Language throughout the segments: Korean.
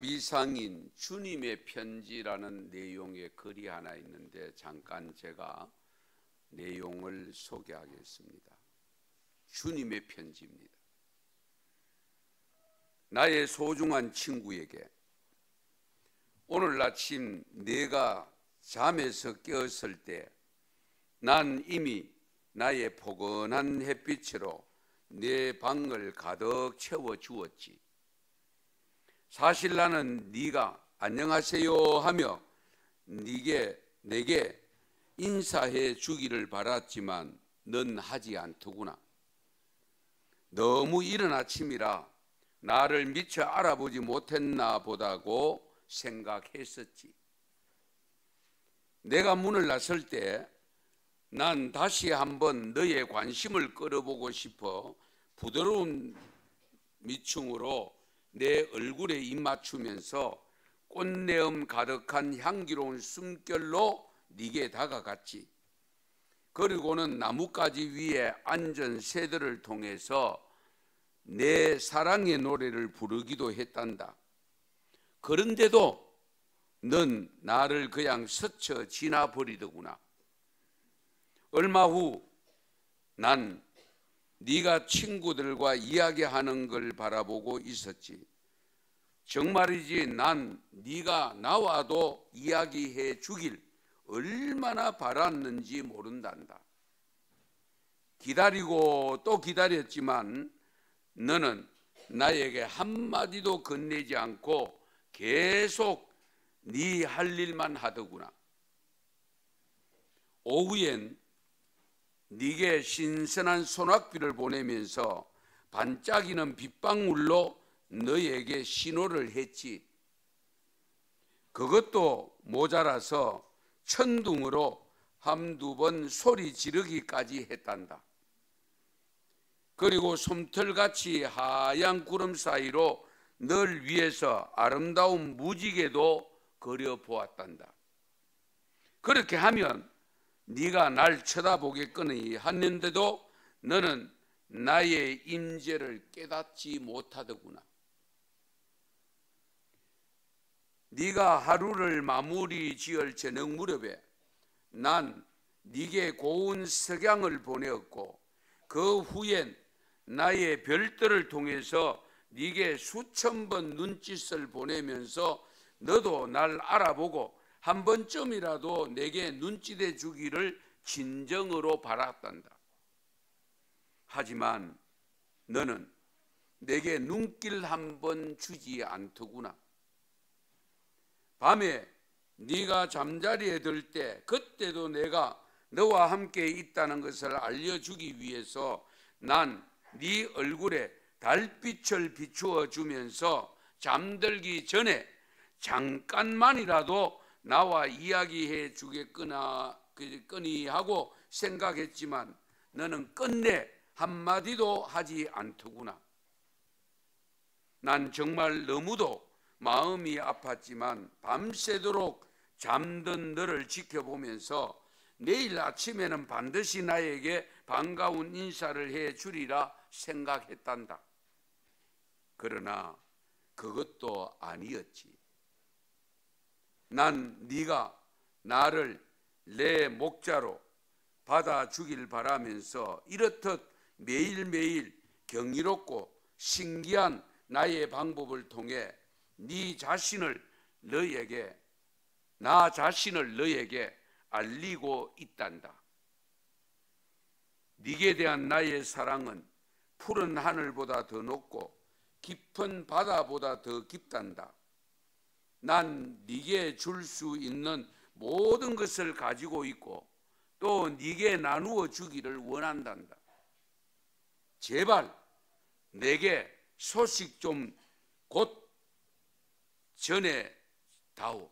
미상인 주님의 편지라는 내용의 글이 하나 있는데 잠깐 제가 내용을 소개하겠습니다. 주님의 편지입니다. 나의 소중한 친구에게 오늘 아침 내가 잠에서 깨었을 때 난 이미 나의 포근한 햇빛으로 내 방을 가득 채워주었지. 사실 나는 네가 안녕하세요 하며 내게 인사해 주기를 바랐지만 넌 하지 않더구나. 너무 이른 아침이라 나를 미처 알아보지 못했나 보다고 생각했었지. 내가 문을 나설 때 난 다시 한번 너의 관심을 끌어보고 싶어 부드러운 미충으로 내 얼굴에 입 맞추면서 꽃내음 가득한 향기로운 숨결로 네게 다가갔지. 그리고는 나뭇가지 위에 앉은 새들을 통해서 내 사랑의 노래를 부르기도 했단다. 그런데도 넌 나를 그냥 스쳐 지나버리더구나. 얼마 후 난 네가 친구들과 이야기하는 걸 바라보고 있었지. 정말이지 난 네가 나와도 이야기해 주길 얼마나 바랐는지 모른단다. 기다리고 또 기다렸지만 너는 나에게 한마디도 건네지 않고 계속 네 할 일만 하더구나. 오후엔 네게 신선한 소낙비를 보내면서 반짝이는 빗방울로 너에게 신호를 했지. 그것도 모자라서 천둥으로 한두 번 소리 지르기까지 했단다. 그리고 솜털같이 하얀 구름 사이로 널 위해서 아름다운 무지개도 그려보았단다. 그렇게 하면 네가 날 쳐다보겠거니 했는데도 너는 나의 임재를 깨닫지 못하더구나. 네가 하루를 마무리 지을 저녁 무렵에 난 네게 고운 석양을 보내었고 그 후엔 나의 별들을 통해서 네게 수천 번 눈짓을 보내면서 너도 날 알아보고 한 번쯤이라도 내게 눈짓해 주기를 진정으로 바랐단다. 하지만 너는 내게 눈길 한 번 주지 않더구나. 밤에 네가 잠자리에 들 때 그때도 내가 너와 함께 있다는 것을 알려주기 위해서 난 네 얼굴에 달빛을 비추어 주면서 잠들기 전에 잠깐만이라도 나와 이야기해 주겠거니 하고 생각했지만 너는 끝내 한마디도 하지 않더구나. 난 정말 너무도 마음이 아팠지만 밤새도록 잠든 너를 지켜보면서 내일 아침에는 반드시 나에게 반가운 인사를 해 주리라 생각했단다. 그러나 그것도 아니었지. 난 네가 나를 내 목자로 받아주길 바라면서 이렇듯 매일매일 경이롭고 신기한 나의 방법을 통해 나 자신을 너에게 알리고 있단다. 네게 대한 나의 사랑은 푸른 하늘보다 더 높고 깊은 바다보다 더 깊단다. 난 네게 줄 수 있는 모든 것을 가지고 있고 또 네게 나누어 주기를 원한단다. 제발 내게 소식 좀 곧 전해다오.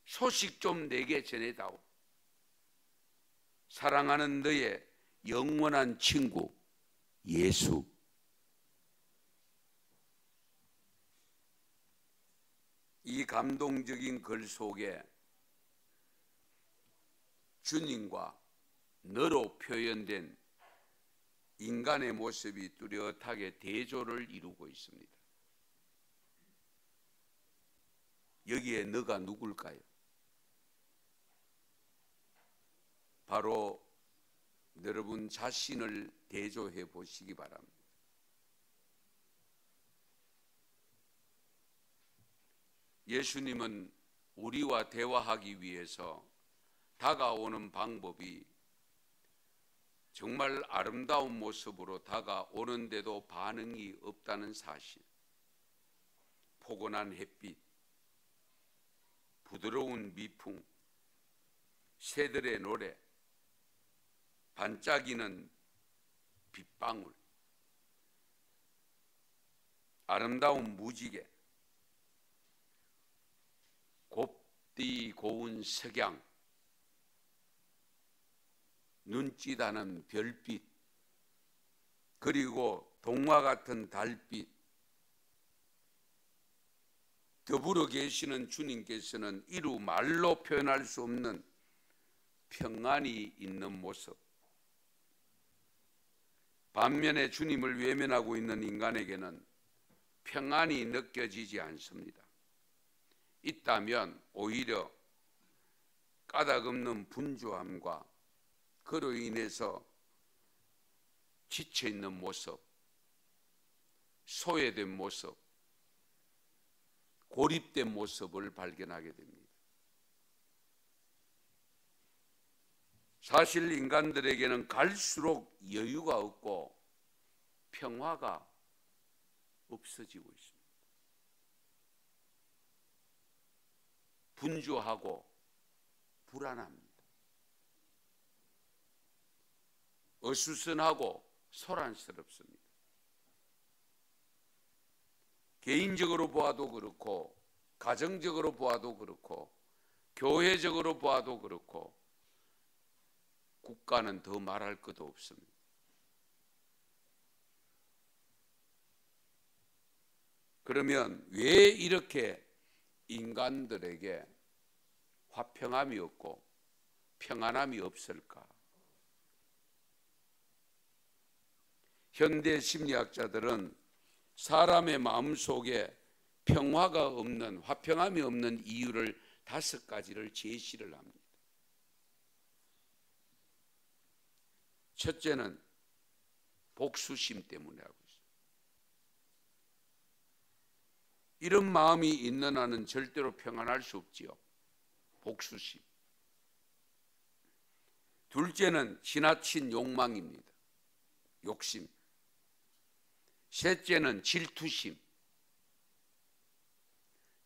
소식 좀 내게 전해다오. 사랑하는 너의 영원한 친구 예수. 이 감동적인 글 속에 주님과 너로 표현된 인간의 모습이 뚜렷하게 대조를 이루고 있습니다. 여기에 너가 누굴까요? 바로 여러분 자신을 대조해 보시기 바랍니다. 예수님은 우리와 대화하기 위해서 다가오는 방법이 정말 아름다운 모습으로 다가오는데도 반응이 없다는 사실, 포근한 햇빛, 부드러운 미풍, 새들의 노래, 반짝이는 빗방울, 아름다운 무지개, 곱디 고운 석양, 눈짓하는 별빛, 그리고 동화 같은 달빛, 더불어 계시는 주님께서는 이루 말로 표현할 수 없는 평안이 있는 모습, 반면에 주님을 외면하고 있는 인간에게는 평안이 느껴지지 않습니다. 있다면 오히려 까닭없는 분주함과 그로 인해서 지쳐있는 모습, 소외된 모습, 고립된 모습을 발견하게 됩니다. 사실 인간들에게는 갈수록 여유가 없고 평화가 없어지고 있습니다. 분주하고 불안합니다. 어수선하고 소란스럽습니다. 개인적으로 보아도 그렇고, 가정적으로 보아도 그렇고, 교회적으로 보아도 그렇고, 국가는 더 말할 것도 없습니다. 그러면 왜 이렇게 인간들에게 화평함이 없고 평안함이 없을까? 현대 심리학자들은 사람의 마음속에 평화가 없는, 화평함이 없는 이유를 5가지를 제시를 합니다. 첫째는 복수심 때문이라고 있어요. 이런 마음이 있는 한은 절대로 평안할 수 없지요. 복수심. 둘째는 지나친 욕망입니다. 욕심. 셋째는 질투심.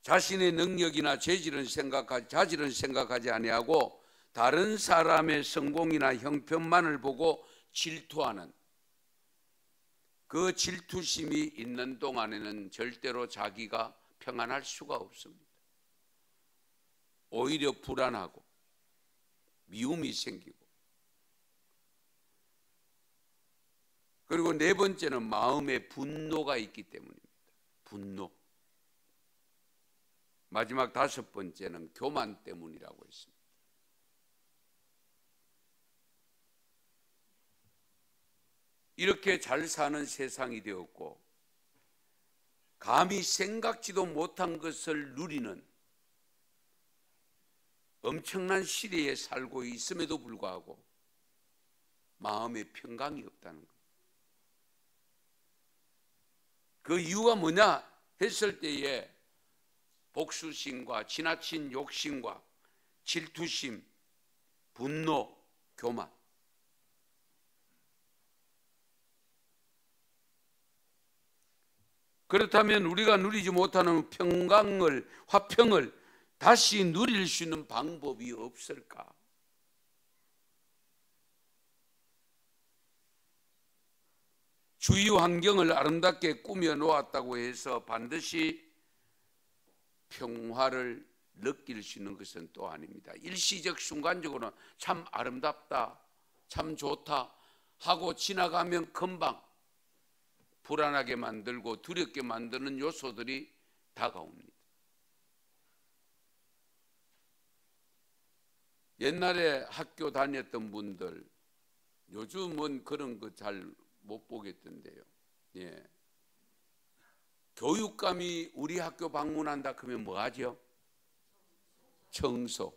자신의 능력이나 자질은 생각하지 아니하고 다른 사람의 성공이나 형편만을 보고 질투하는, 그 질투심이 있는 동안에는 절대로 자기가 평안할 수가 없습니다. 오히려 불안하고 미움이 생기고, 그리고 4번째는 마음에 분노가 있기 때문입니다. 분노. 마지막 5번째는 교만 때문이라고 했습니다. 이렇게 잘 사는 세상이 되었고, 감히 생각지도 못한 것을 누리는 엄청난 시대에 살고 있음에도 불구하고 마음에 평강이 없다는 것. 그 이유가 뭐냐 했을 때에 복수심과 지나친 욕심과 질투심, 분노, 교만. 그렇다면 우리가 누리지 못하는 평강을, 화평을 다시 누릴 수 있는 방법이 없을까? 주위 환경을 아름답게 꾸며 놓았다고 해서 반드시 평화를 느낄 수 있는 것은 또 아닙니다. 일시적 순간적으로는 참 아름답다, 참 좋다 하고 지나가면 금방 불안하게 만들고 두렵게 만드는 요소들이 다가옵니다. 옛날에 학교 다녔던 분들, 요즘은 그런 거 잘 못 보겠던데요. 교육감이 우리 학교 방문한다 그러면 뭐 하죠? 청소.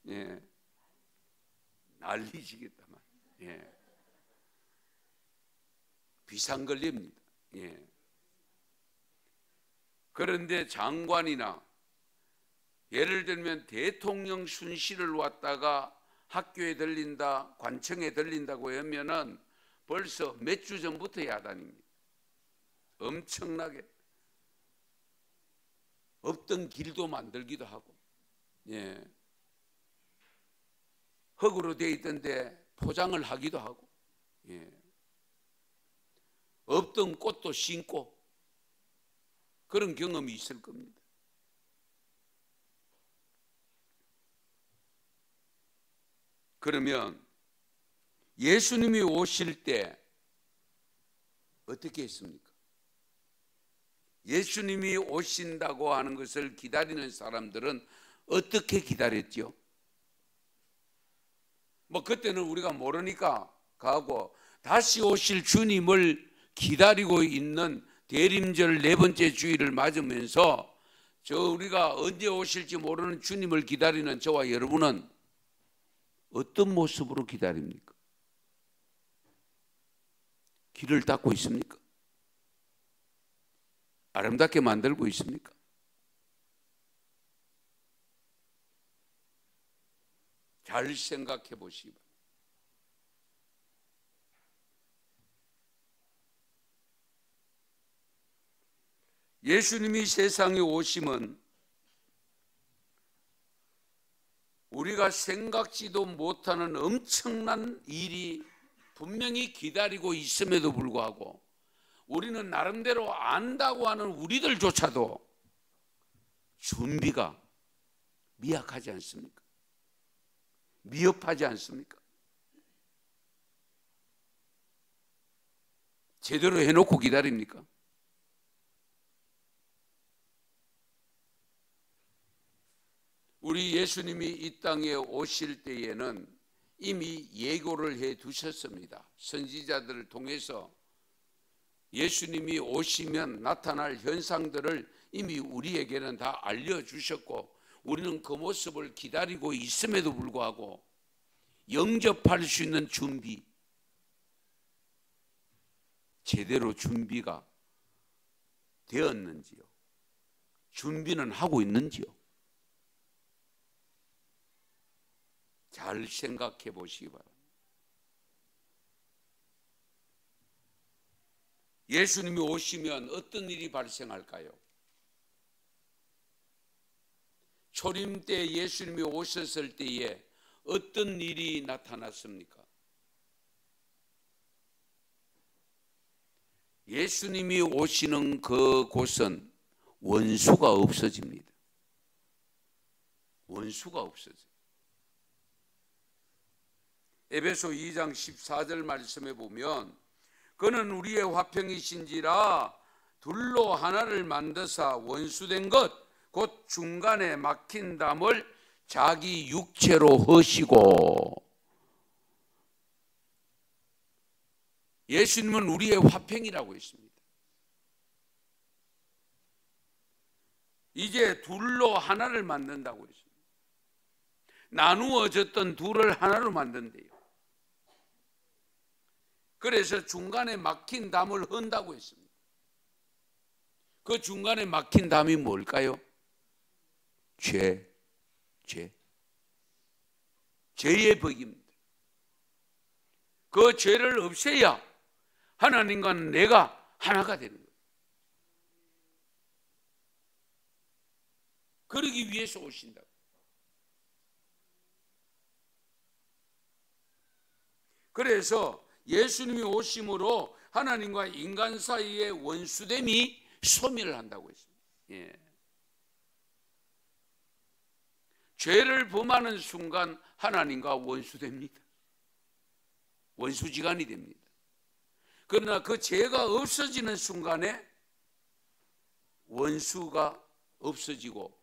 예. 난리지겠다만. 예. 비상 걸립니다. 예. 그런데 장관이나 예를 들면 대통령 순시를 왔다가 학교에 들린다, 관청에 들린다고 하면은 벌써 몇 주 전부터 야단입니다. 엄청나게 없던 길도 만들기도 하고, 예. 흙으로 되어 있던데 포장을 하기도 하고, 예. 없던 꽃도 심고 그런 경험이 있을 겁니다. 그러면 예수님이 오실 때 어떻게 했습니까? 예수님이 오신다고 하는 것을 기다리는 사람들은 어떻게 기다렸죠? 뭐 그때는 우리가 모르니까 가고, 다시 오실 주님을 기다리고 있는 대림절 네 번째 주일을 맞으면서 우리가 언제 오실지 모르는 주님을 기다리는 저와 여러분은 어떤 모습으로 기다립니까? 길을 닦고 있습니까? 아름답게 만들고 있습니까? 잘 생각해 보시기 바랍니다. 예수님이 세상에 오심은 우리가 생각지도 못하는 엄청난 일이 분명히 기다리고 있음에도 불구하고 우리는 나름대로 안다고 하는 우리들조차도 준비가 미약하지 않습니까? 미흡하지 않습니까? 제대로 해놓고 기다립니까? 우리 예수님이 이 땅에 오실 때에는 이미 예고를 해 두셨습니다. 선지자들을 통해서 예수님이 오시면 나타날 현상들을 이미 우리에게는 다 알려주셨고, 우리는 그 모습을 기다리고 있음에도 불구하고 영접할 수 있는 준비, 제대로 준비가 되었는지요? 준비는 하고 있는지요? 잘 생각해 보시기 바랍니다. 예수님이 오시면 어떤 일이 발생할까요? 초림 때 예수님이 오셨을 때에 어떤 일이 나타났습니까? 예수님이 오시는 그 곳은 원수가 없어집니다. 원수가 없어져요. 에베소 2장 14절 말씀에 보면, 그는 우리의 화평이신지라 둘로 하나를 만드사 원수된 것 곧 중간에 막힌 담을 자기 육체로 허시고. 예수님은 우리의 화평이라고 했습니다. 이제 둘로 하나를 만든다고 했습니다. 나누어졌던 둘을 하나로 만든대요. 그래서 중간에 막힌 담을 헌다고 했습니다. 그 중간에 막힌 담이 뭘까요? 죄의 법입니다. 그 죄를 없애야 하나님과 내가 하나가 되는 거예요. 그러기 위해서 오신다고. 그래서 예수님이 오심으로 하나님과 인간 사이의 원수됨이 소멸을 한다고 했습니다. 예. 죄를 범하는 순간 하나님과 원수됩니다. 원수지간이 됩니다. 그러나 그 죄가 없어지는 순간에 원수가 없어지고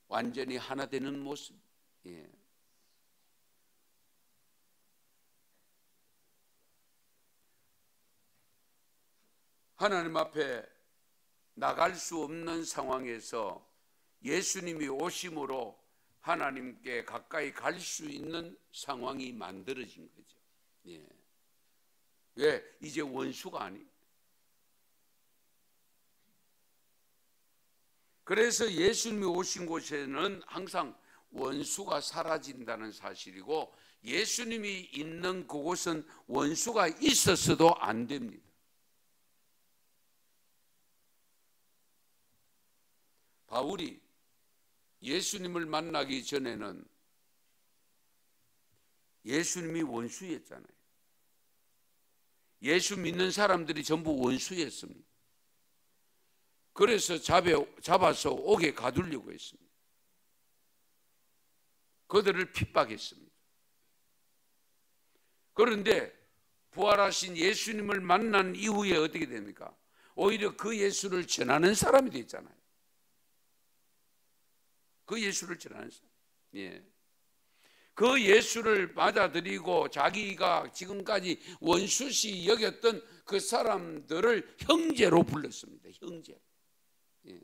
완전히 하나 되는 모습. 예. 하나님 앞에 나갈 수 없는 상황에서 예수님이 오심으로 하나님께 가까이 갈 수 있는 상황이 만들어진 거죠. 예. 왜? 이제 원수가 아니. 그래서 예수님이 오신 곳에는 항상 원수가 사라진다는 사실이고, 예수님이 있는 그곳은 원수가 있었어도 안 됩니다. 바울이 예수님을 만나기 전에는 예수님이 원수였잖아요. 예수 믿는 사람들이 전부 원수였습니다. 그래서 잡아서 옥에 가두려고 했습니다. 그들을 핍박했습니다. 그런데 부활하신 예수님을 만난 이후에 어떻게 됩니까? 오히려 그 예수를 전하는 사람이 됐잖아요. 그 예수를 전하는 사람. 예. 그 예수를 받아들이고 자기가 지금까지 원수시 여겼던 그 사람들을 형제로 불렀습니다. 형제. 예.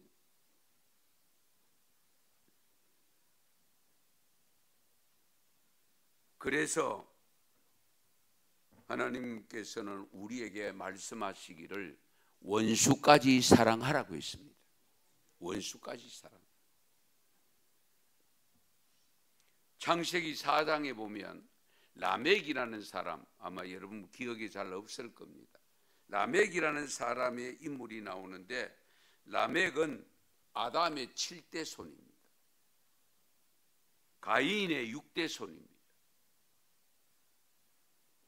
그래서 하나님께서는 우리에게 말씀하시기를 원수까지 사랑하라고 했습니다. 원수까지 사랑. 창세기 4장에 보면 라멕이라는 사람, 아마 여러분 기억이 잘 없을 겁니다. 라멕이라는 사람의 인물이 나오는데, 라멕은 아담의 7대 손입니다. 가인의 6대 손입니다.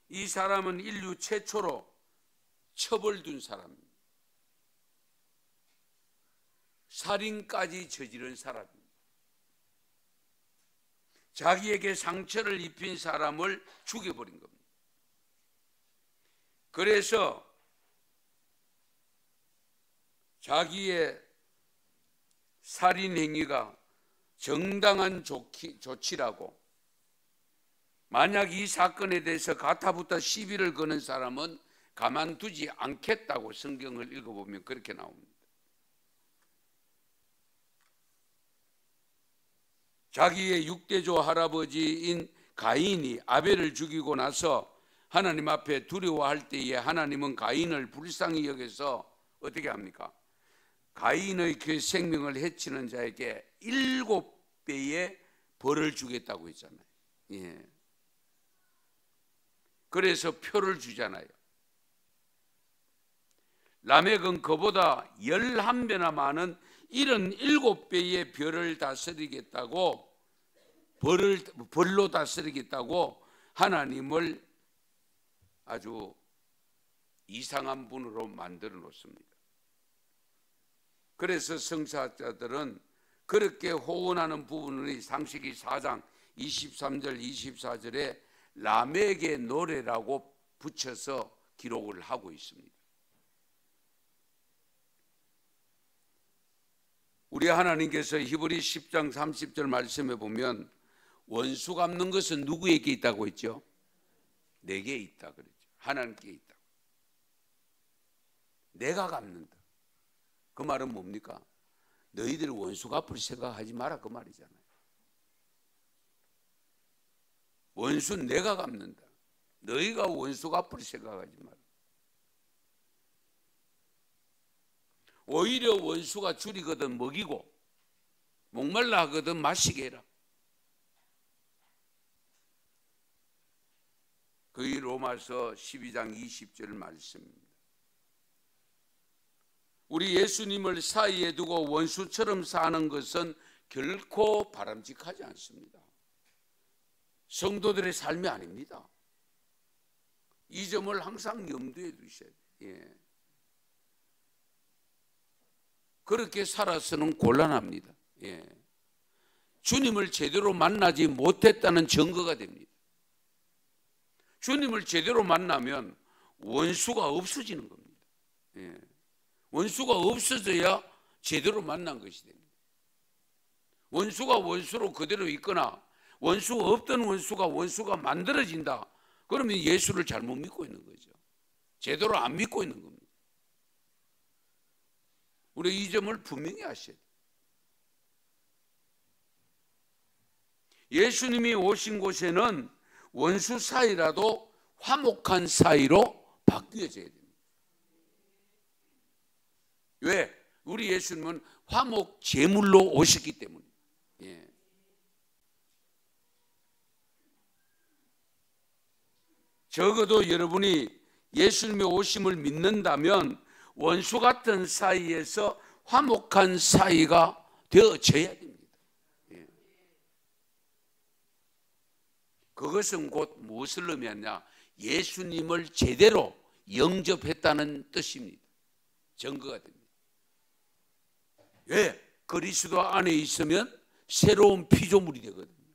이 사람은 인류 최초로 첩을 둔 사람입니다. 살인까지 저지른 사람입니다. 자기에게 상처를 입힌 사람을 죽여버린 겁니다. 그래서 자기의 살인 행위가 정당한 조치라고, 만약 이 사건에 대해서 가타부타 시비를 거는 사람은 가만두지 않겠다고 성경을 읽어보면 그렇게 나옵니다. 자기의 6대조 할아버지인 가인이 아벨을 죽이고 나서 하나님 앞에 두려워할 때에 하나님은 가인을 불쌍히 여겨서 어떻게 합니까? 가인의 그 생명을 해치는 자에게 7배의 벌을 주겠다고 했잖아요. 예. 그래서 표를 주잖아요. 라멕은 그보다 11배나 많은 77배의 벌을 다스리겠다고, 벌로 다스리겠다고 하나님을 아주 이상한 분으로 만들어 놓습니다. 그래서 성사자들은 그렇게 호언하는 부분을 창세기 4장 23절 24절에 라멕의 노래라고 붙여서 기록을 하고 있습니다. 우리 하나님께서 히브리 10장 30절 말씀에 보면 원수 갚는 것은 누구에게 있다고 했죠? 내게 있다 그랬죠. 하나님께 있다. 내가 갚는다. 그 말은 뭡니까? 너희들 원수 갚을 생각하지 마라 그 말이잖아요. 원수는 내가 갚는다. 너희가 원수 갚을 생각하지 마라. 오히려 원수가 줄이거든 먹이고 목말라 하거든 마시게 해라. 그게 로마서 12장 20절 말씀입니다. 우리 예수님을 사이에 두고 원수처럼 사는 것은 결코 바람직하지 않습니다. 성도들의 삶이 아닙니다. 이 점을 항상 염두에 두셔야 돼요. 예. 그렇게 살아서는 곤란합니다. 예. 주님을 제대로 만나지 못했다는 증거가 됩니다. 주님을 제대로 만나면 원수가 없어지는 겁니다. 예. 원수가 없어져야 제대로 만난 것이 됩니다. 원수가 원수로 그대로 있거나 원수 없던 원수가 만들어진다. 그러면 예수를 잘못 믿고 있는 거죠. 제대로 안 믿고 있는 겁니다. 우리 이 점을 분명히 아셔야 돼요. 예수님이 오신 곳에는 원수 사이라도 화목한 사이로 바뀌어져야 됩니다. 왜? 우리 예수님은 화목 제물로 오셨기 때문에. 예. 적어도 여러분이 예수님의 오심을 믿는다면 원수 같은 사이에서 화목한 사이가 되어져야 됩니다. 예. 그것은 곧 무엇을 의미하냐? 예수님을 제대로 영접했다는 뜻입니다. 증거가 됩니다. 왜? 그리스도 안에 있으면 새로운 피조물이 되거든요.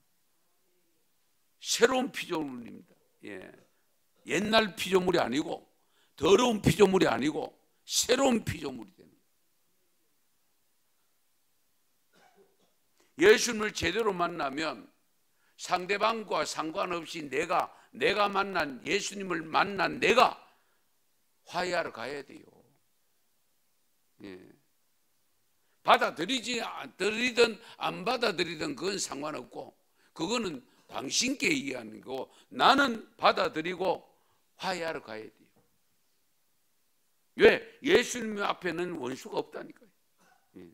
새로운 피조물입니다. 예. 옛날 피조물이 아니고 더러운 피조물이 아니고 새로운 피조물이 되는 거예요. 예수님을 제대로 만나면 상대방과 상관없이 내가 만난 예수님을 만난 내가 화해하러 가야 돼요. 예. 받아들이든 안 받아들이든 그건 상관없고 그거는 당신께 이해하는 거고 나는 받아들이고 화해하러 가야 돼요. 왜? 예수님 앞에는 원수가 없다니까요. 예.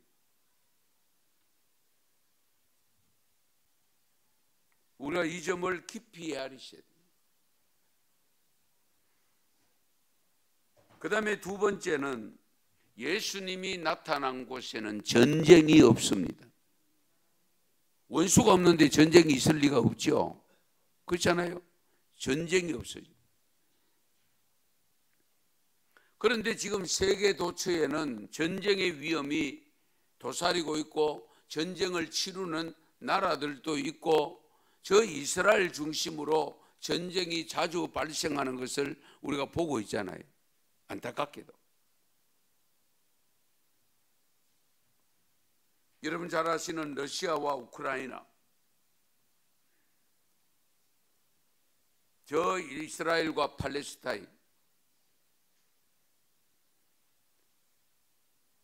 우리가 이 점을 깊이 헤아리셔야 돼요. 그 다음에 두 번째는 예수님이 나타난 곳에는 전쟁이 없습니다. 원수가 없는데 전쟁이 있을 리가 없죠. 그렇잖아요. 전쟁이 없어요. 그런데 지금 세계 도처에는 전쟁의 위험이 도사리고 있고 전쟁을 치르는 나라들도 있고 저 이스라엘 중심으로 전쟁이 자주 발생하는 것을 우리가 보고 있잖아요. 안타깝게도. 여러분 잘 아시는 러시아와 우크라이나, 저 이스라엘과 팔레스타인,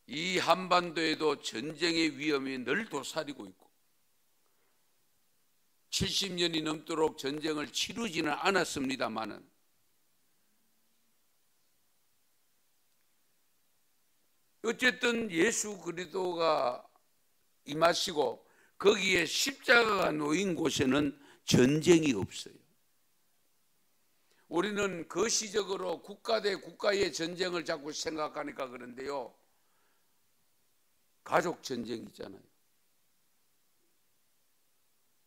이 한반도에도 전쟁의 위험이 늘 도사리고 있고 70년이 넘도록 전쟁을 치르지는 않았습니다마는 어쨌든 예수 그리스도가 임하시고 거기에 십자가가 놓인 곳에는 전쟁이 없어요. 우리는 거시적으로 국가 대 국가의 전쟁을 자꾸 생각하니까 그런데요, 가족 전쟁이 있잖아요.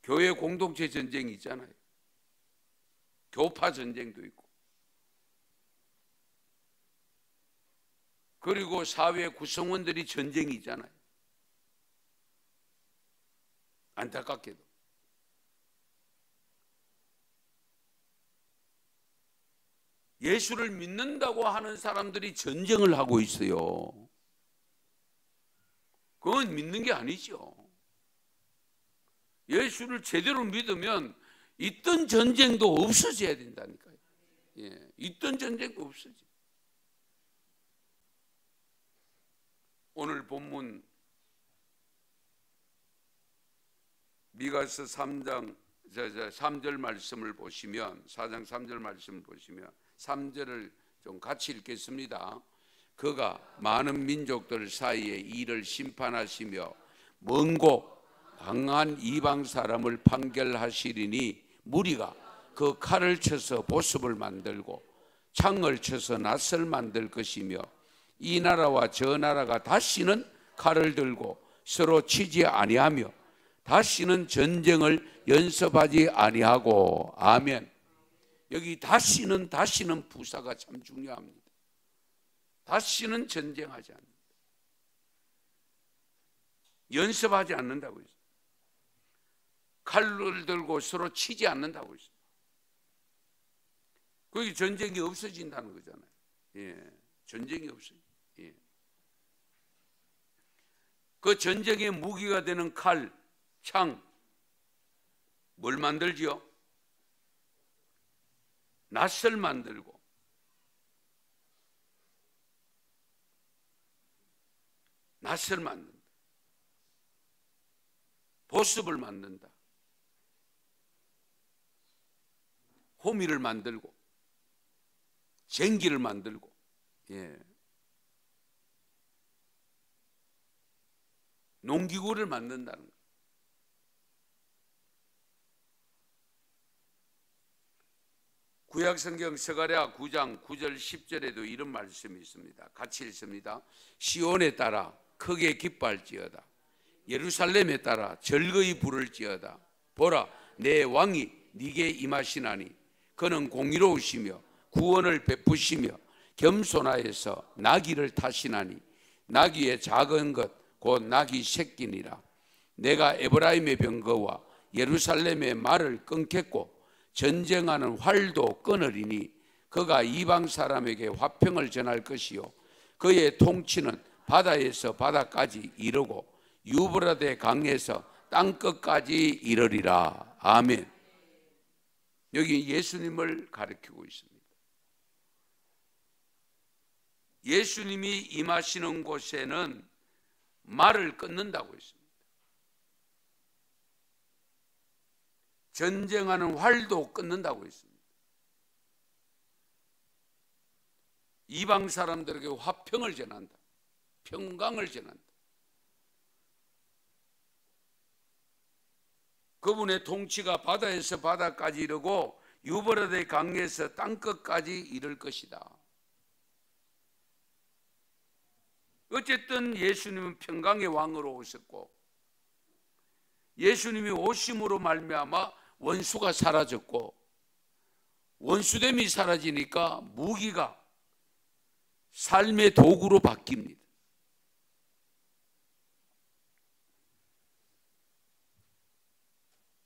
교회 공동체 전쟁이 있잖아요. 교파 전쟁도 있고, 그리고 사회 구성원들이 전쟁이 있잖아요. 안타깝게도. 예수를 믿는다고 하는 사람들이 전쟁을 하고 있어요. 그건 믿는 게 아니죠. 예수를 제대로 믿으면 있던 전쟁도 없어져야 된다니까요. 예, 있던 전쟁도 없어져. 오늘 본문 미가서 3장 3절 말씀을 보시면 4장 3절 말씀을 보시면 3절을 좀 같이 읽겠습니다. 그가 많은 민족들 사이에 이를 심판하시며 먼고 강한 이방 사람을 판결하시리니 무리가 그 칼을 쳐서 보습을 만들고 창을 쳐서 낫을 만들 것이며 이 나라와 저 나라가 다시는 칼을 들고 서로 치지 아니하며 다시는 전쟁을 연습하지 아니하고. 아멘. 여기 다시는 부사가 참 중요합니다. 다시는 전쟁하지 않는다. 연습하지 않는다고 했어요. 칼을 들고 서로 치지 않는다고 했어요. 거기 전쟁이 없어진다는 거잖아요. 예, 전쟁이 없어요. 예. 그 전쟁의 무기가 되는 칼, 창, 뭘 만들지요? 낫을 만들고 낫을 만든다. 보습을 만든다. 호미를 만들고 쟁기를 만들고, 농기구를 만든다는 거예요. 구약성경 스가랴 9장 9절 10절에도 이런 말씀이 있습니다. 같이 읽습니다. 시온에 따라 크게 기뻐할지어다. 예루살렘에 따라 즐거이 부를지어다. 보라, 내 왕이 네게 임하시나니 그는 공의로우시며 구원을 베푸시며 겸손하여서 나귀를 타시나니 나귀의 작은 것 곧 나귀 새끼니라. 내가 에브라임의 병거와 예루살렘의 말을 끊겠고 전쟁하는 활도 끊으리니 그가 이방 사람에게 화평을 전할 것이요 그의 통치는 바다에서 바다까지 이르고 유브라데 강에서 땅끝까지 이르리라. 아멘. 여기 예수님을 가리키고 있습니다. 예수님이 임하시는 곳에는 말을 끊는다고 했습니다. 전쟁하는 활도 끊는다고 했습니다. 이방 사람들에게 화평을 전한다. 평강을 전한다. 그분의 통치가 바다에서 바다까지 이르고 유브라데 강에서 땅끝까지 이를 것이다. 어쨌든 예수님은 평강의 왕으로 오셨고 예수님이 오심으로 말미암아 원수가 사라졌고 원수됨이 사라지니까 무기가 삶의 도구로 바뀝니다.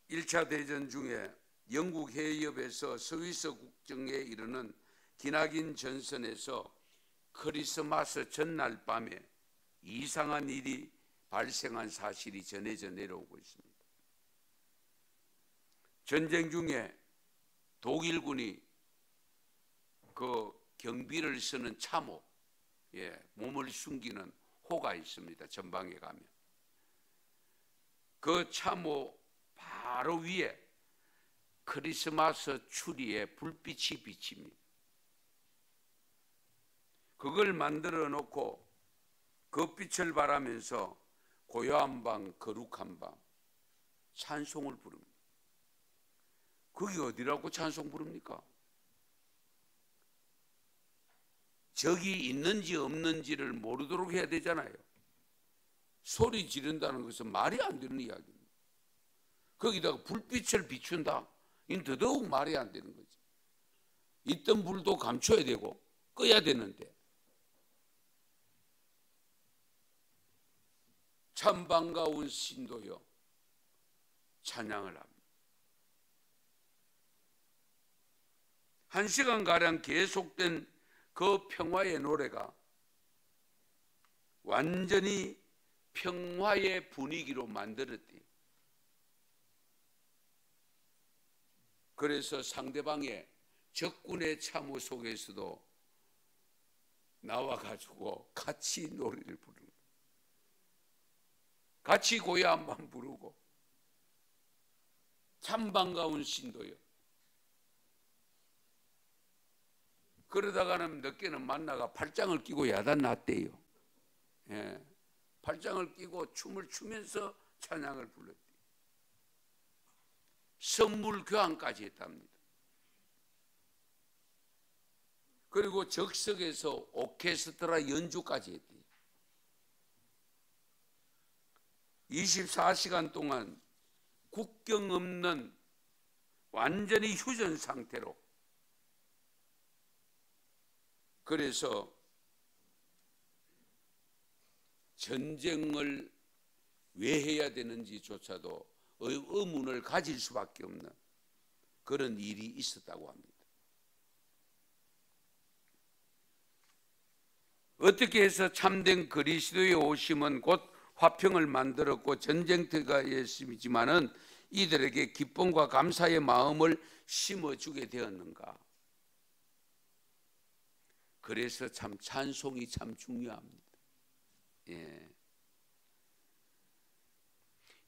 (1차) 대전 중에 영국 해협에서 스위스 국경에 이르는 기나긴 전선에서 크리스마스 전날 밤에 이상한 일이 발생한 사실이 전해져 내려오고 있습니다. 전쟁 중에 독일군이 그 경비를 쓰는 참호, 몸을 숨기는 호가 있습니다. 전방에 가면 그 참호 바로 위에 크리스마스 추리에 불빛이 비칩니다. 그걸 만들어 놓고 그 빛을 바라면서 고요한 밤, 거룩한 밤 찬송을 부릅니다. 그게 어디라고 찬송 부릅니까? 적이 있는지 없는지를 모르도록 해야 되잖아요. 소리 지른다는 것은 말이 안 되는 이야기입니다. 거기다가 불빛을 비춘다, 이건 더더욱 말이 안 되는 거지. 있던 불도 감춰야 되고 꺼야 되는데 참 반가운 신도여 찬양을 합니다. 1시간가량 계속된 그 평화의 노래가 완전히 평화의 분위기로 만들었대요. 그래서 상대방의 적군의 참호 속에서도 나와가지고 같이 노래를 부르고 같이 고요한 밤 부르고 참 반가운 신도여. 그러다가는 늦게는 만나가 팔짱을 끼고 야단 났대요. 팔짱을 끼고 춤을 추면서 찬양을 불렀대요. 선물 교환까지 했답니다. 그리고 적석에서 오케스트라 연주까지 했대요. 24시간 동안 국경 없는 완전히 휴전 상태로, 그래서 전쟁을 왜 해야 되는지조차도 의문을 가질 수밖에 없는 그런 일이 있었다고 합니다. 어떻게 해서 참된 그리스도의 오심은 곧 화평을 만들었고 전쟁터가 있지만은 이들에게 기쁨과 감사의 마음을 심어주게 되었는가? 그래서 참 찬송이 참 중요합니다.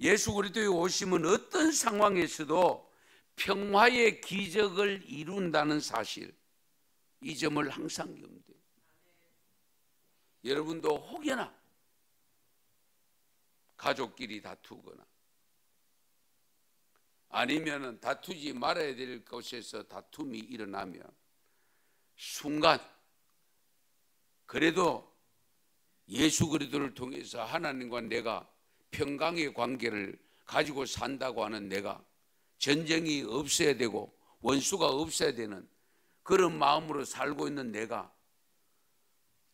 예수 그리스도의 오심은 어떤 상황에서도 평화의 기적을 이룬다는 사실, 이 점을 항상 염두에. 여러분도 혹여나 가족끼리 다투거나 아니면 다투지 말아야 될 곳에서 다툼이 일어나면 순간 그래도 예수 그리스도를 통해서 하나님과 내가 평강의 관계를 가지고 산다고 하는 내가, 전쟁이 없어야 되고 원수가 없어야 되는 그런 마음으로 살고 있는 내가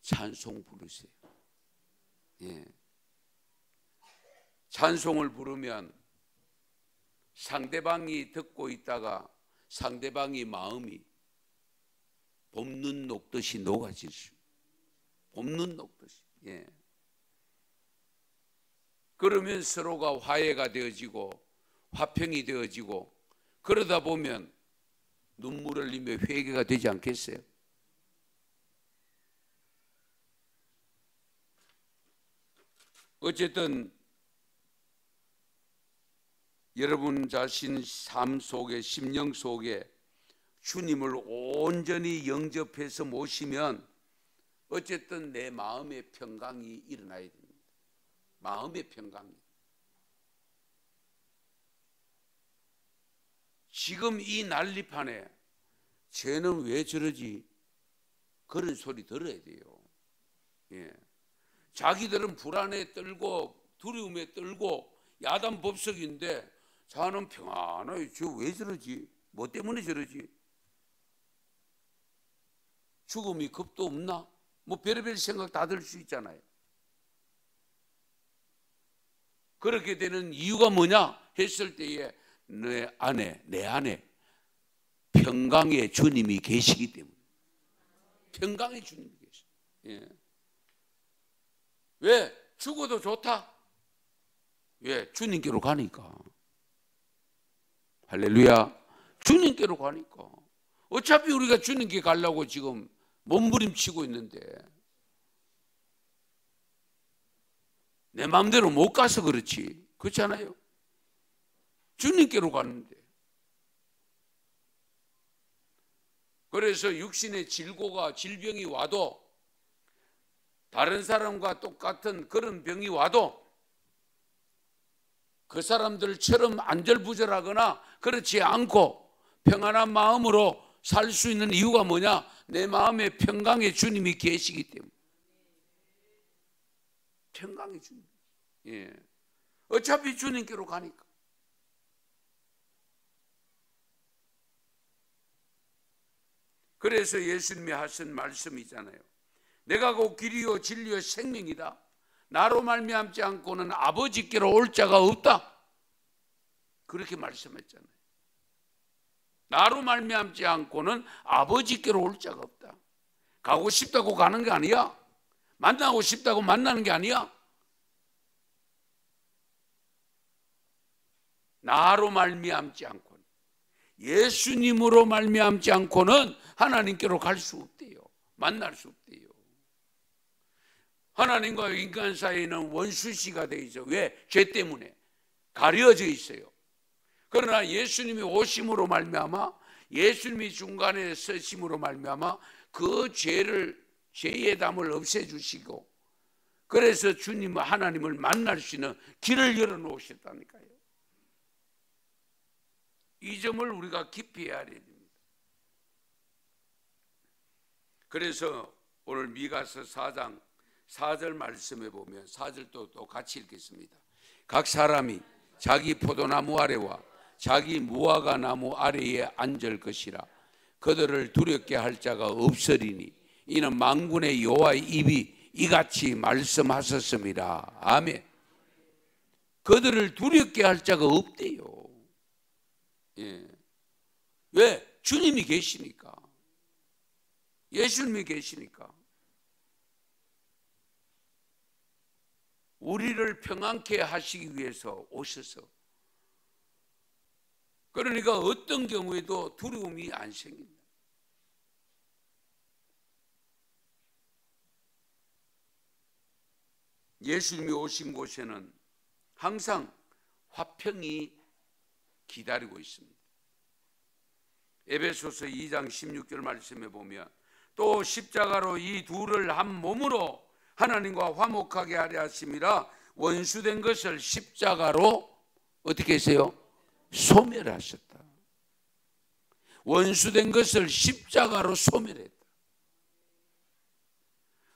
찬송 부르세요. 예. 찬송을 부르면 상대방이 듣고 있다가 상대방이 마음이 봄눈 녹듯이 녹아질 수, 봄눈 녹듯이. 예. 그러면 서로가 화해가 되어지고 화평이 되어지고, 그러다 보면 눈물 흘리며 회개가 되지 않겠어요? 어쨌든 여러분 자신 삶 속에, 심령 속에 주님을 온전히 영접해서 모시면 어쨌든 내 마음의 평강이 일어나야 됩니다. 마음의 평강이. 지금 이 난리판에 쟤는 왜 저러지? 그런 소리 들어야 돼요. 예. 자기들은 불안에 떨고 두려움에 떨고 야단법석인데 자는 평안하게, 저 왜 저러지? 뭐 때문에 저러지? 죽음이 겁도 없나? 뭐 별의별 생각 다 들 수 있잖아요. 그렇게 되는 이유가 뭐냐 했을 때에 내 안에 평강의 주님이 계시기 때문에. 평강의 주님이 계시. 예. 왜? 죽어도 좋다. 왜? 주님께로 가니까. 할렐루야. 주님께로 가니까. 어차피 우리가 주님께 가려고 지금 몸부림치고 있는데 내 마음대로 못 가서 그렇지. 그렇잖아요. 주님께로 가는데. 그래서 육신의 질병이 와도, 다른 사람과 똑같은 그런 병이 와도 그 사람들처럼 안절부절하거나 그렇지 않고 평안한 마음으로 살 수 있는 이유가 뭐냐? 내 마음에 평강의 주님이 계시기 때문에. 평강의 주님. 예. 어차피 주님께로 가니까. 그래서 예수님이 하신 말씀이잖아요. 내가 곧 길이요 진리요 생명이다. 나로 말미암지 않고는 아버지께로 올 자가 없다. 그렇게 말씀했잖아요. 나로 말미암지 않고는 아버지께로 올 자가 없다. 가고 싶다고 가는 게 아니야. 만나고 싶다고 만나는 게 아니야. 나로 말미암지 않고는, 예수님으로 말미암지 않고는 하나님께로 갈 수 없대요. 만날 수 없대요. 하나님과 인간 사이에는 원수시가 되어 있어요. 왜? 죄 때문에 가려져 있어요. 그러나 예수님이 오심으로 말미암아, 예수님이 중간에 서심으로 말미암아 그 죄의 담을 없애주시고, 그래서 주님 하나님을 만날 수 있는 길을 열어놓으셨다니까요. 이 점을 우리가 깊이 해야 됩니다. 그래서 오늘 미가서 4장 4절 말씀에 보면, 4절도 또 같이 읽겠습니다. 각 사람이 자기 포도나무 아래와 자기 무화과 나무 아래에 앉을 것이라. 그들을 두렵게 할 자가 없으리니 이는 만군의 여호와의 입이 이같이 말씀하셨습니다. 아멘. 그들을 두렵게 할 자가 없대요. 예. 왜? 주님이 계시니까. 예수님이 계시니까. 우리를 평안케 하시기 위해서 오셔서, 그러니까 어떤 경우에도 두려움이 안 생긴다. 예수님이 오신 곳에는 항상 화평이 기다리고 있습니다. 에베소서 2장 16절 말씀에 보면 또 십자가로 이 둘을 한 몸으로 하나님과 화목하게 하려 하심이라 원수된 것을 십자가로 어떻게 했어요? 소멸하셨다. 원수된 것을 십자가로 소멸했다.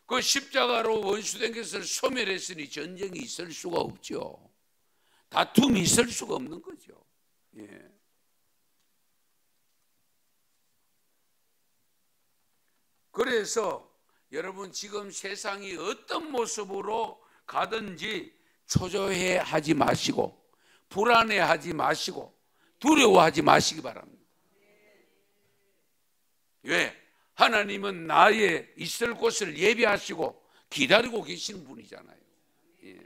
그 십자가로 원수된 것을 소멸했으니 전쟁이 있을 수가 없죠. 다툼이 있을 수가 없는 거죠. 예. 그래서 여러분 지금 세상이 어떤 모습으로 가든지 초조해 하지 마시고 불안해 하지 마시고 두려워하지 마시기 바랍니다. 왜? 하나님은 나의 있을 곳을 예비하시고 기다리고 계시는 분이잖아요. 예.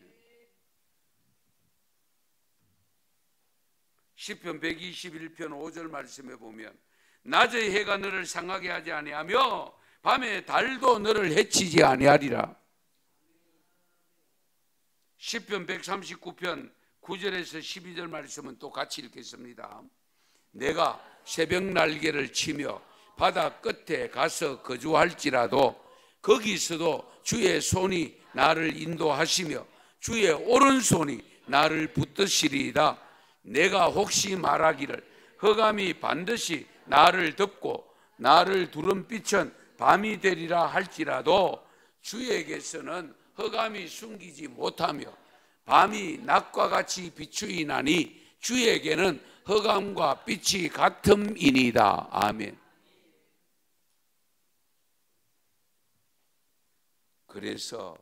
시편 121편 5절 말씀에 보면 낮의 해가 너를 상하게 하지 아니하며 밤에 달도 너를 해치지 아니하리라. 시편 139편 9절에서 12절 말씀은 또 같이 읽겠습니다. 내가 새벽 날개를 치며 바다 끝에 가서 거주할지라도 거기서도 주의 손이 나를 인도하시며 주의 오른손이 나를 붙드시리이다. 내가 혹시 말하기를 흑암이 반드시 나를 덮고 나를 두른 빛은 밤이 되리라 할지라도 주에게서는 흑암이 숨기지 못하며 밤이 낮과 같이 비추이나니 주에게는 흑암과 빛이 같음이니이다. 아멘. 그래서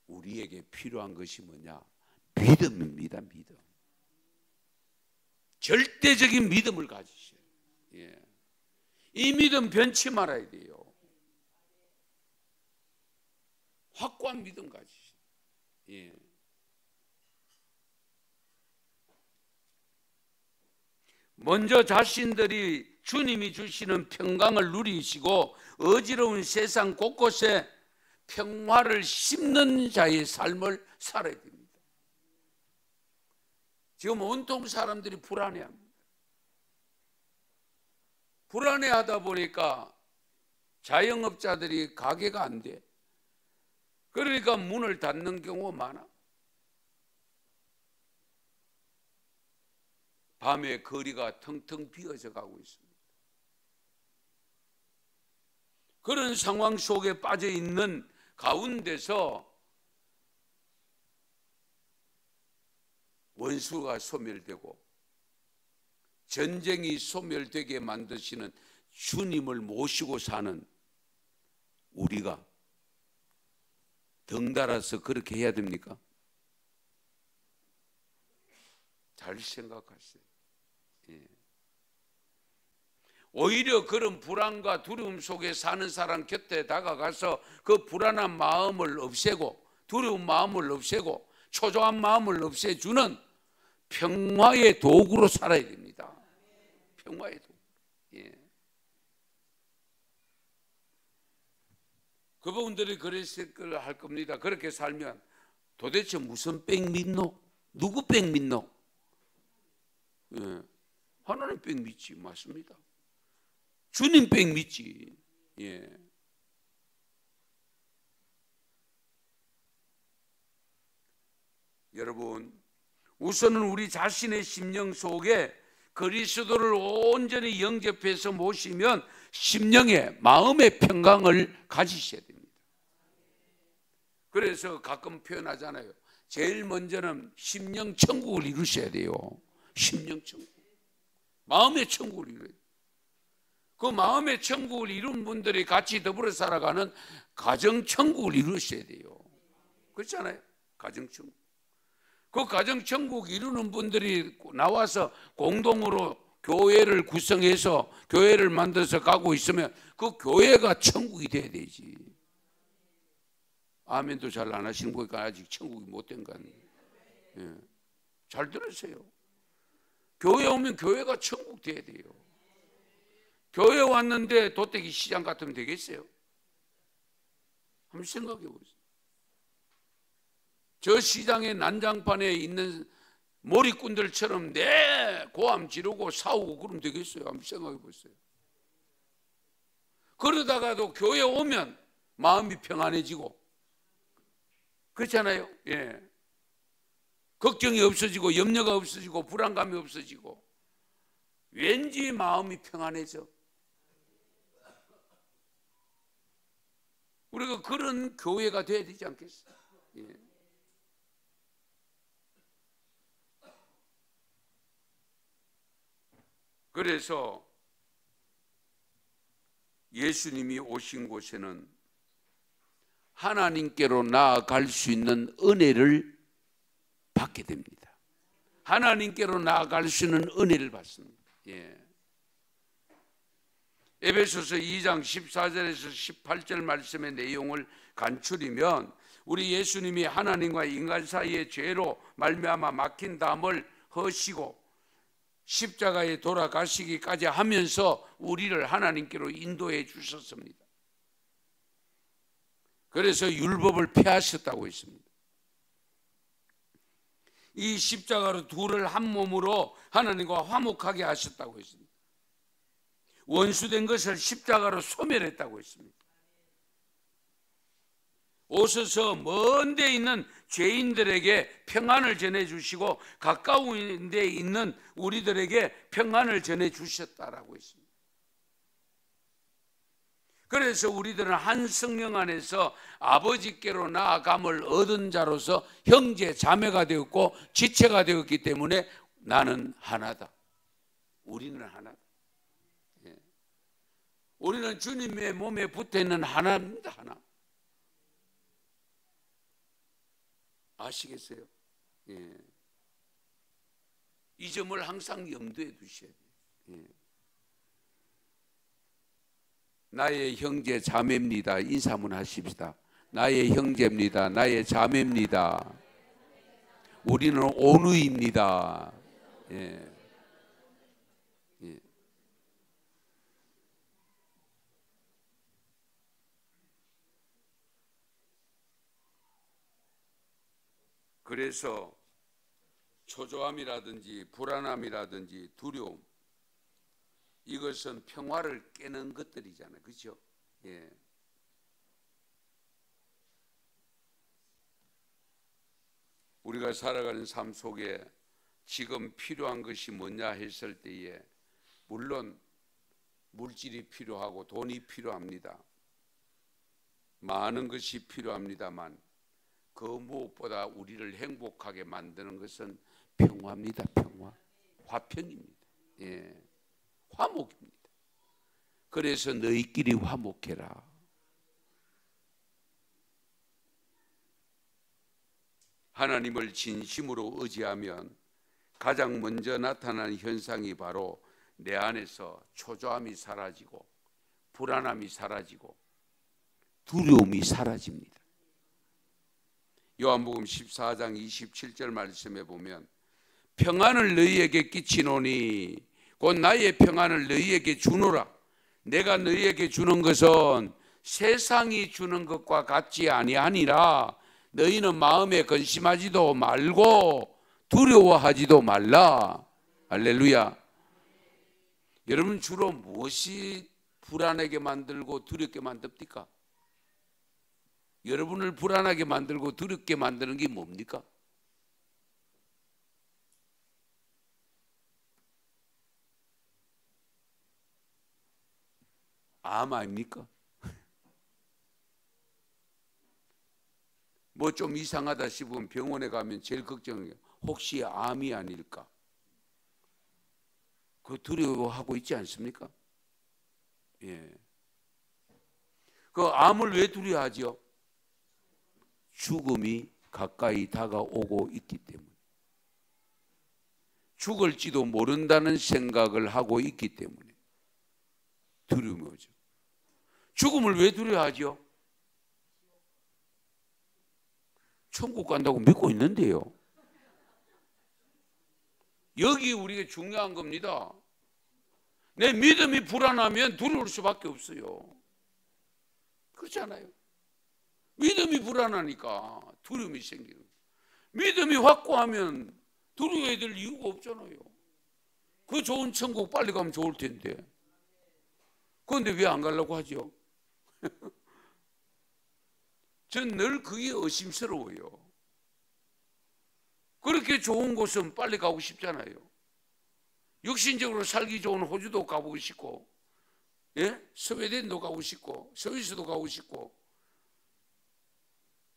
우리에게 필요한 것이 뭐냐? 믿음입니다. 믿음. 절대적인 믿음을 가지셔야 돼요. 예. 이 믿음 변치 말아야 돼요. 확고한 믿음 가지셔야 돼요. 예. 먼저 자신들이 주님이 주시는 평강을 누리시고 어지러운 세상 곳곳에 평화를 심는 자의 삶을 살아야 됩니다. 지금 온통 사람들이 불안해합니다. 불안해하다 보니까 자영업자들이 가게가 안 돼. 그러니까 문을 닫는 경우가 많아. 밤에 거리가 텅텅 비어져 가고 있습니다. 그런 상황 속에 빠져 있는 가운데서 원수가 소멸되고 전쟁이 소멸되게 만드시는 주님을 모시고 사는 우리가 덩달아서 그렇게 해야 됩니까? 잘 생각하세요. 예. 오히려 그런 불안과 두려움 속에 사는 사람 곁에 다가가서 그 불안한 마음을 없애고 두려운 마음을 없애고 초조한 마음을 없애주는 평화의 도구로 살아야 됩니다. 평화의 도구. 예. 그분들이 그랬을 걸 할 겁니다. 그렇게 살면 도대체 무슨 뺑 믿노? 누구 뺑 믿노? 예. 하나님 뺑 믿지. 맞습니다. 주님 뺑 믿지. 예. 여러분, 우선은 우리 자신의 심령 속에 그리스도를 온전히 영접해서 모시면 심령의 마음의 평강을 가지셔야 됩니다. 그래서 가끔 표현하잖아요. 제일 먼저는 심령 천국을 이루셔야 돼요. 심령 천국. 마음의 천국을 이루어야 돼요. 그 마음의 천국을 이룬 분들이 같이 더불어 살아가는 가정 천국을 이루셔야 돼요. 그렇잖아요. 가정 천국. 그 가정 천국 이루는 분들이 나와서 공동으로 교회를 구성해서 교회를 만들어서 가고 있으면 그 교회가 천국이 돼야 되지. 아멘도 잘 안 하시는 거니까 아직 천국이 못 된 거 아니에요. 예. 잘 들으세요. 교회 오면 교회가 천국 돼야 돼요. 교회 왔는데 도떼기 시장 같으면 되겠어요? 한번 생각해 보세요. 저 시장의 난장판에 있는 몰이꾼들처럼 내 고함 지르고 싸우고 그러면 되겠어요? 한번 생각해 보세요. 그러다가도 교회 오면 마음이 평안해지고 그렇잖아요. 예. 걱정이 없어지고 염려가 없어지고 불안감이 없어지고 왠지 마음이 평안해져. 우리가 그런 교회가 돼야 되지 않겠어요? 예. 그래서 예수님이 오신 곳에는 하나님께로 나아갈 수 있는 은혜를 받게 됩니다. 하나님께로 나아갈 수 있는 은혜를 받습니다. 예. 에베소서 2장 14절에서 18절 말씀의 내용을 간추리면 우리 예수님이 하나님과 인간 사이의 죄로 말미암아 막힌 담을 허시고 십자가에 돌아가시기까지 하면서 우리를 하나님께로 인도해 주셨습니다. 그래서 율법을 폐하셨다고 했습니다. 이 십자가로 둘을 한 몸으로 하나님과 화목하게 하셨다고 했습니다. 원수된 것을 십자가로 소멸했다고 했습니다. 오셔서 먼 데 있는 죄인들에게 평안을 전해주시고 가까운 데 있는 우리들에게 평안을 전해주셨다라고 했습니다. 그래서 우리들은 한 성령 안에서 아버지께로 나아감을 얻은 자로서 형제 자매가 되었고 지체가 되었기 때문에 나는 하나다. 우리는 하나다. 예. 우리는 주님의 몸에 붙어있는 하나입니다. 하나. 아시겠어요? 예. 이 점을 항상 염두에 두셔야 돼요. 예. 나의 형제 자매입니다. 인사 한번 하십시다. 나의 형제입니다. 나의 자매입니다. 우리는 온우입니다. 예. 예. 그래서 초조함이라든지 불안함이라든지 두려움, 이것은 평화를 깨는 것들이잖아요. 그렇죠? 예. 우리가 살아가는 삶 속에 지금 필요한 것이 뭐냐 했을 때에 물론 물질이 필요하고 돈이 필요합니다. 많은 것이 필요합니다만 그 무엇보다 우리를 행복하게 만드는 것은 평화입니다. 평화. 화평입니다. 예. 화목입니다. 그래서 너희끼리 화목해라. 하나님을 진심으로 의지하면 가장 먼저 나타나는 현상이 바로 내 안에서 초조함이 사라지고 불안함이 사라지고 두려움이 사라집니다. 요한복음 14장 27절 말씀에 보면 평안을 너희에게 끼치노니 곧 나의 평안을 너희에게 주노라. 내가 너희에게 주는 것은 세상이 주는 것과 같지 아니하니라. 너희는 마음에 근심하지도 말고 두려워하지도 말라. 할렐루야. 여러분 주로 무엇이 불안하게 만들고 두렵게 만듭니까? 여러분을 불안하게 만들고 두렵게 만드는 게 뭡니까? 암 아닙니까? 뭐 좀 이상하다 싶으면 병원에 가면 제일 걱정해요. 혹시 암이 아닐까? 그거 두려워하고 있지 않습니까? 예. 그 암을 왜 두려워하죠? 죽음이 가까이 다가오고 있기 때문에. 죽을지도 모른다는 생각을 하고 있기 때문에 두려움이 오죠. 죽음을 왜 두려워하죠? 천국 간다고 믿고 있는데요. 여기 우리가 중요한 겁니다. 내 믿음이 불안하면 두려울 수밖에 없어요. 그렇잖아요. 믿음이 불안하니까 두려움이 생기는 거예요. 믿음이 확고하면 두려워해야 될 이유가 없잖아요. 그 좋은 천국 빨리 가면 좋을 텐데. 그런데 왜 안 가려고 하죠? 전 늘 그게 의심스러워요. 그렇게 좋은 곳은 빨리 가고 싶잖아요. 육신적으로 살기 좋은 호주도 가보고 싶고, 예? 스웨덴도 가고 싶고, 스위스도 가고 싶고,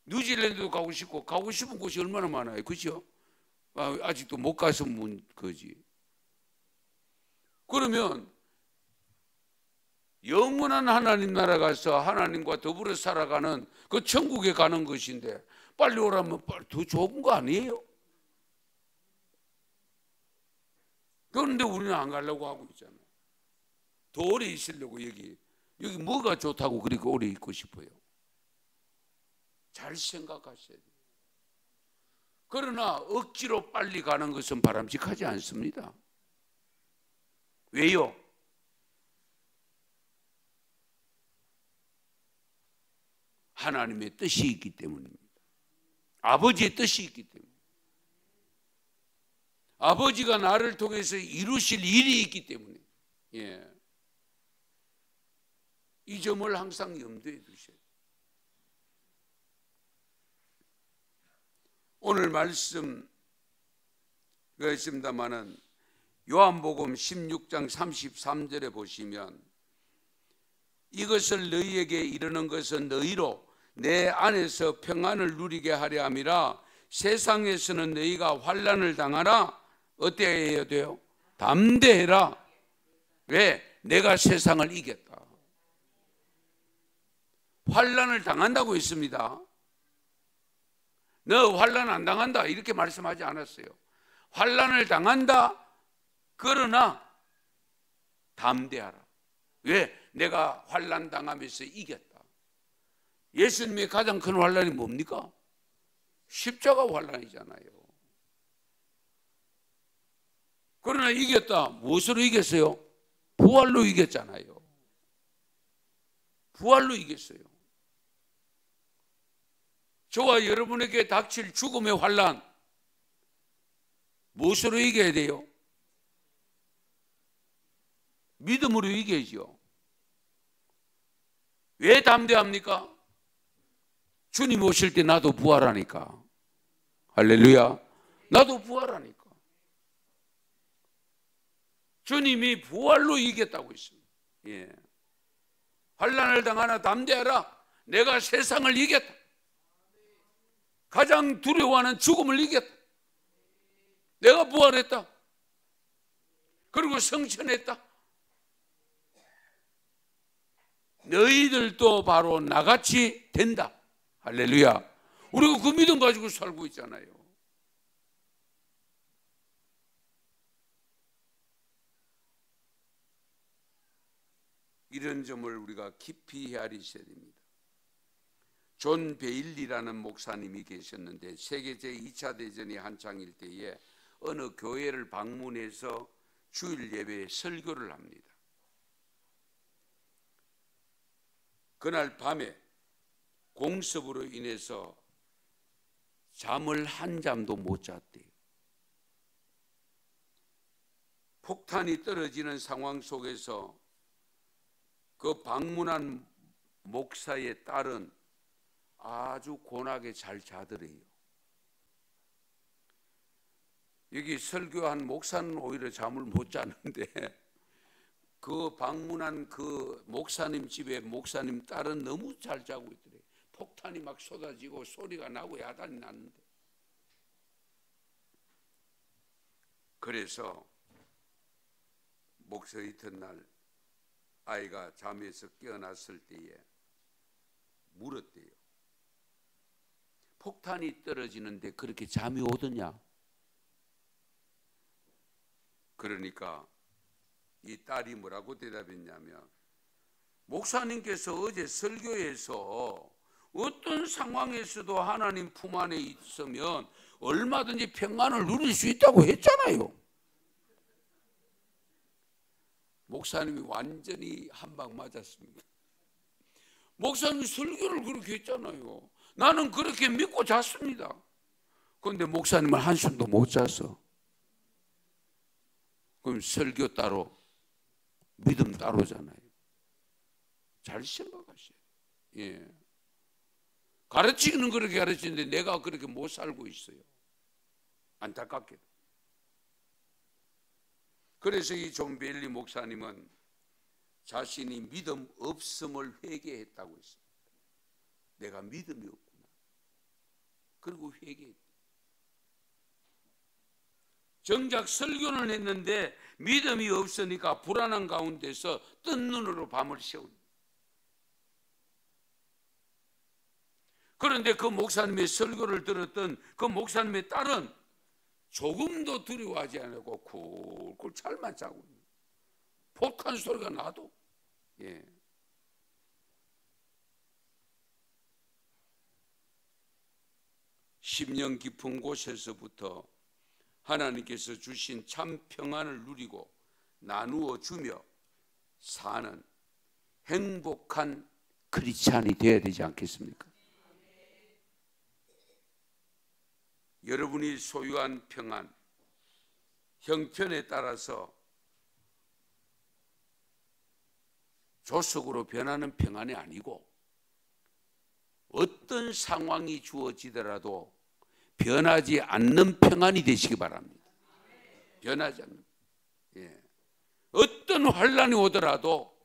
뉴질랜드도 가고 싶고, 가고 싶은 곳이 얼마나 많아요. 그죠? 아직도 못 가서 거지. 그러면 영원한 하나님 나라 가서 하나님과 더불어 살아가는 그 천국에 가는 것인데 빨리 오라면 빨리 더 좋은 거 아니에요? 그런데 우리는 안 가려고 하고 있잖아요. 더 오래 있으려고 여기 뭐가 좋다고 그렇게 오래 있고 싶어요? 잘 생각하셔야 돼요. 그러나 억지로 빨리 가는 것은 바람직하지 않습니다. 왜요? 하나님의 뜻이 있기 때문입니다. 아버지의 뜻이 있기 때문에. 아버지가 나를 통해서 이루실 일이 있기 때문에. 예. 이 점을 항상 염두에 두셔야 돼요. 오늘 말씀가 있습니다마는 요한복음 16장 33절에 보시면 이것을 너희에게 이르는 것은 너희로 내 안에서 평안을 누리게 하려 함이라. 세상에서는 너희가 환난을 당하라. 어떻게 해야 돼요? 담대해라. 왜? 내가 세상을 이겼다. 환난을 당한다고 했습니다. 너 환난 안 당한다 이렇게 말씀하지 않았어요. 환난을 당한다. 그러나 담대하라. 왜? 내가 환난 당하면서 이겼다. 예수님의 가장 큰 환난이 뭡니까? 십자가 환난이잖아요. 그러나 이겼다. 무엇으로 이겼어요? 부활로 이겼잖아요. 부활로 이겼어요. 저와 여러분에게 닥칠 죽음의 환난 무엇으로 이겨야 돼요? 믿음으로 이겨야죠. 왜 담대합니까? 주님 오실 때 나도 부활하니까. 할렐루야. 나도 부활하니까. 주님이 부활로 이겼다고 했습니다. 예. 환난을 당하나 담대하라. 내가 세상을 이겼다. 가장 두려워하는 죽음을 이겼다. 내가 부활했다. 그리고 성천했다. 너희들도 바로 나같이 된다. 할렐루야. 우리가 그 믿음 가지고 살고 있잖아요. 이런 점을 우리가 깊이 헤아리셔야 됩니다. 존 베일리라는 목사님이 계셨는데 세계 제2차 대전이 한창일 때에 어느 교회를 방문해서 주일 예배에 설교를 합니다. 그날 밤에 공습으로 인해서 잠을 한 잠도 못 잤대요. 폭탄이 떨어지는 상황 속에서 그 방문한 목사의 딸은 아주 곤하게 잘 자더래요. 여기 설교한 목사는 오히려 잠을 못 자는데 그 방문한 그 목사님 집에 목사님 딸은 너무 잘 자고 있더래요. 폭탄이 막 쏟아지고 소리가 나고 야단이 났는데. 그래서 목사 이튿날 아이가 잠에서 깨어났을 때에 물었대요. 폭탄이 떨어지는데 그렇게 잠이 오더냐? 그러니까 이 딸이 뭐라고 대답했냐면, 목사님께서 어제 설교에서 어떤 상황에서도 하나님 품 안에 있으면 얼마든지 평안을 누릴 수 있다고 했잖아요. 목사님이 완전히 한 방 맞았습니다. 목사님이 설교를 그렇게 했잖아요. 나는 그렇게 믿고 잤습니다. 그런데 목사님은 한숨도 못 잤어. 그럼 설교 따로, 믿음 따로잖아요. 잘 생각하세요. 예. 가르치는 그렇게 가르치는데 내가 그렇게 못 살고 있어요. 안타깝게도. 그래서 이 존 베일리 목사님은 자신이 믿음 없음을 회개했다고 했습니다. 내가 믿음이 없구나. 그리고 회개했다. 정작 설교를 했는데 믿음이 없으니까 불안한 가운데서 뜬 눈으로 밤을 새운다. 그런데 그 목사님의 설교를 들었던 그 목사님의 딸은 조금도 두려워하지 않고 쿨쿨 잘만 자고 있는, 폭탄 소리가 나도. 예. 심령 깊은 곳에서부터 하나님께서 주신 참 평안을 누리고 나누어 주며 사는 행복한 크리스찬이 되어야 되지 않겠습니까? 여러분이 소유한 평안, 형편에 따라서 조속으로 변하는 평안이 아니고 어떤 상황이 주어지더라도 변하지 않는 평안이 되시기 바랍니다. 변하지 않는. 예. 어떤 환란이 오더라도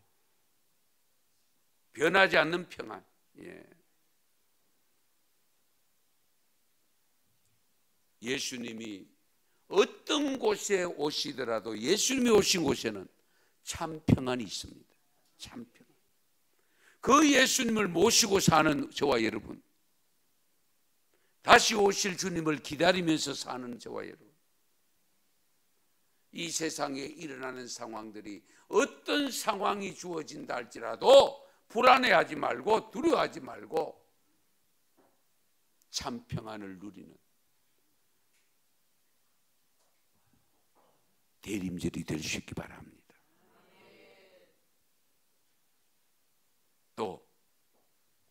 변하지 않는 평안. 예. 예수님이 어떤 곳에 오시더라도 예수님이 오신 곳에는 참 평안이 있습니다. 참 평안. 그 예수님을 모시고 사는 저와 여러분, 다시 오실 주님을 기다리면서 사는 저와 여러분, 이 세상에 일어나는 상황들이 어떤 상황이 주어진다 할지라도 불안해하지 말고 두려워하지 말고 참 평안을 누리는 대림절이 될 수 있기 바랍니다. 또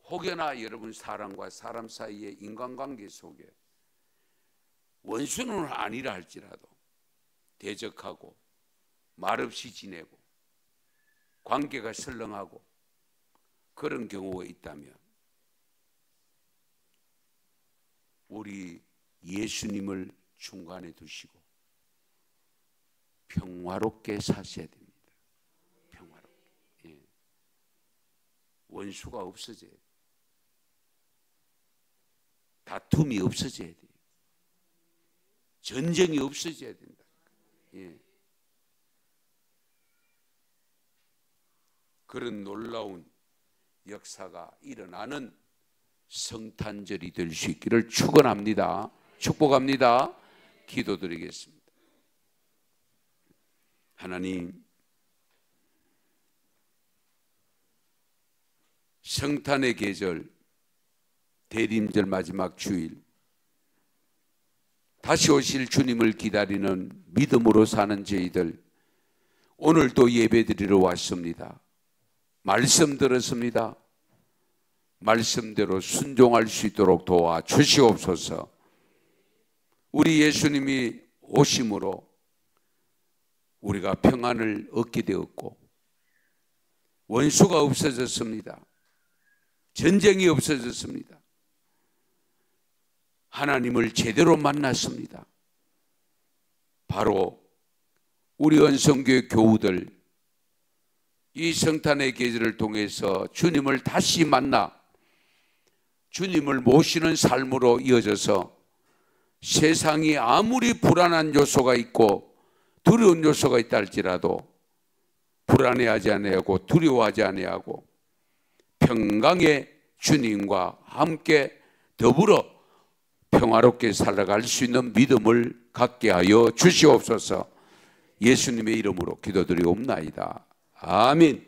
혹여나 여러분 사람과 사람 사이의 인간관계 속에 원수는 아니라 할지라도 대적하고 말없이 지내고 관계가 설렁하고 그런 경우가 있다면 우리 예수님을 중간에 두시고 평화롭게 사셔야 됩니다. 평화롭게. 예. 원수가 없어져야 돼요. 다툼이 없어져야 돼요. 전쟁이 없어져야 된다. 예. 그런 놀라운 역사가 일어나는 성탄절이 될 수 있기를 축원합니다. 축복합니다. 기도드리겠습니다. 하나님, 성탄의 계절, 대림절 마지막 주일, 다시 오실 주님을 기다리는 믿음으로 사는 저희들, 오늘도 예배드리러 왔습니다. 말씀 들었습니다. 말씀대로 순종할 수 있도록 도와 주시옵소서. 우리 예수님이 오심으로 우리가 평안을 얻게 되었고 원수가 없어졌습니다. 전쟁이 없어졌습니다. 하나님을 제대로 만났습니다. 바로 우리 언성교회 교우들 이 성탄의 계절을 통해서 주님을 다시 만나 주님을 모시는 삶으로 이어져서 세상이 아무리 불안한 요소가 있고 두려운 요소가 있다 할지라도 불안해하지 아니하고 두려워하지 아니하고 평강의 주님과 함께 더불어 평화롭게 살아갈 수 있는 믿음을 갖게 하여 주시옵소서. 예수님의 이름으로 기도드리옵나이다. 아멘.